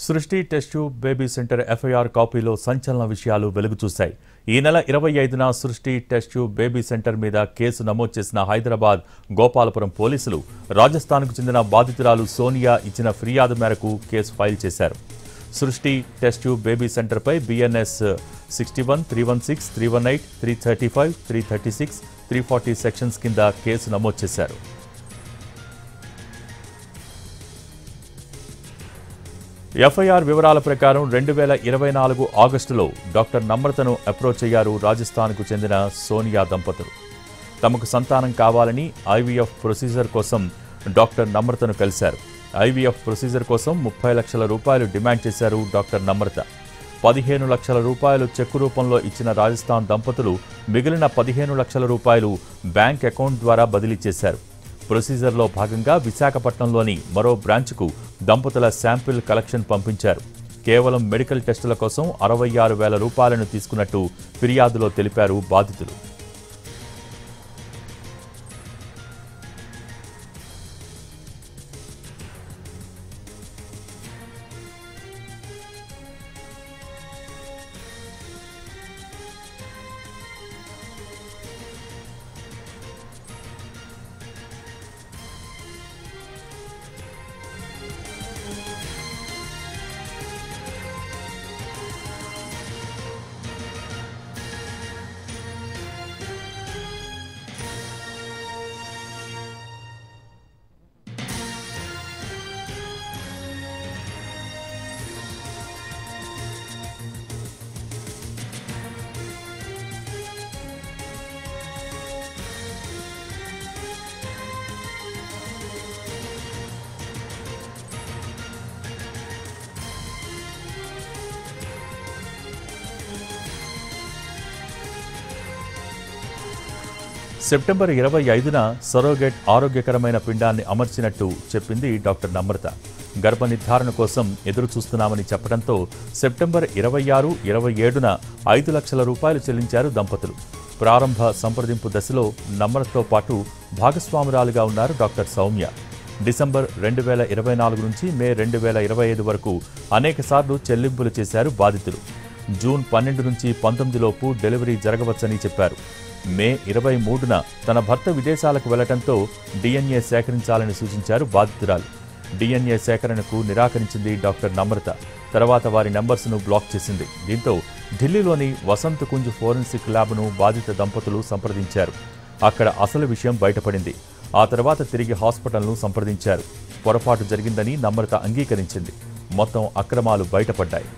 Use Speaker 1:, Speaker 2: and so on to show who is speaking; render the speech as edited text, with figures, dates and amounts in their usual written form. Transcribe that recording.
Speaker 1: సృష్టి test tube baby centre FIR కాపీలో సంచలన విషయాలు వెలుగు చూశాయి. ఈ నెల 25న Srishti test tube baby centre మీద కేసు నమోదు చేసిన హైదరాబాద్ గోపాలపురం పోలీసులు రాజస్థాన్కు చెందిన బాధితురాలు సోనియా ఇచ్చిన ఫిర్యాదు మేరకు కేసు ఫైల్ చేశారు. సృష్టి టెస్ట్ ట్యూబ్ బేబీ సెంటర్పై BNS 61, 316, 318, 335, 336, 340 సెక్షన్స్ కింద కేసు నమోదు చేశారు. ఎఫ్ఐఆర్ వివరాల ప్రకారం 2024 ఆగస్టులో డాక్టర్ నమ్రతను అప్రోచ్ అయ్యారు రాజస్థాన్కు చెందిన సోనియా దంపతులు. తమకు సంతానం కావాలని IVF ప్రొసీజర్ కోసం డాక్టర్ నమ్రతను కలిశారు. IVF ప్రొసీజర్ కోసం 30 లక్షల రూపాయలు డిమాండ్ చేశారు డాక్టర్ నమ్రత. 15 లక్షల రూపాయలు చెక్కు రూపంలో ఇచ్చిన రాజస్థాన్ దంపతులు మిగిలిన 15 లక్షల రూపాయలు బ్యాంక్ అకౌంట్ ద్వారా బదిలీ చేశారు. ప్రొసీజర్లో భాగంగా విశాఖపట్నంలోని మరో బ్రాంచ్కు దంపతుల శాంపిల్ కలెక్షన్ పంపించారు. కేవలం మెడికల్ టెస్టుల కోసం 66,000 రూపాయలను తీసుకున్నట్టు ఫిర్యాదులో తెలిపారు బాధితులు. సెప్టెంబర్ 25న సరోగేట్ ఆరోగ్యకరమైన పిండాన్ని అమర్చినట్టు చెప్పింది డాక్టర్ నమ్రత. గర్భ నిర్ధారణ కోసం ఎదురు చూస్తున్నామని చెప్పడంతో సెప్టెంబర్ 26, 27న 5 లక్షల రూపాయలు చెల్లించారు దంపతులు. ప్రారంభ సంప్రదింపు దశలో నమ్రతతో పాటు భాగస్వామురాలుగా ఉన్నారు డాక్టర్ సౌమ్య. డిసెంబర్ 2024 నుంచి మే 2025 వరకు అనేకసార్లు చెల్లింపులు చేశారు బాధితులు. జూన్ 12 నుంచి 19 లోపు డెలివరీ జరగవచ్చని చెప్పారు. మే 23న తన భర్త విదేశాలకు వెళ్లడంతో DNA సేకరించాలని సూచించారు బాధితురాలు. DNA సేకరణకు నిరాకరించింది డాక్టర్ నమ్రత. తర్వాత వారి నంబర్స్ను బ్లాక్ చేసింది. దీంతో ఢిల్లీలోని వసంత్ కుంజ్ ఫోరెన్సిక్ ల్యాబ్ను బాధిత దంపతులు సంప్రదించారు. అక్కడ అసలు విషయం బయటపడింది. ఆ తర్వాత తిరిగి హాస్పిటల్ను సంప్రదించారు. పొరపాటు జరిగిందని నమ్రత అంగీకరించింది. మొత్తం అక్రమాలు బయటపడ్డాయి.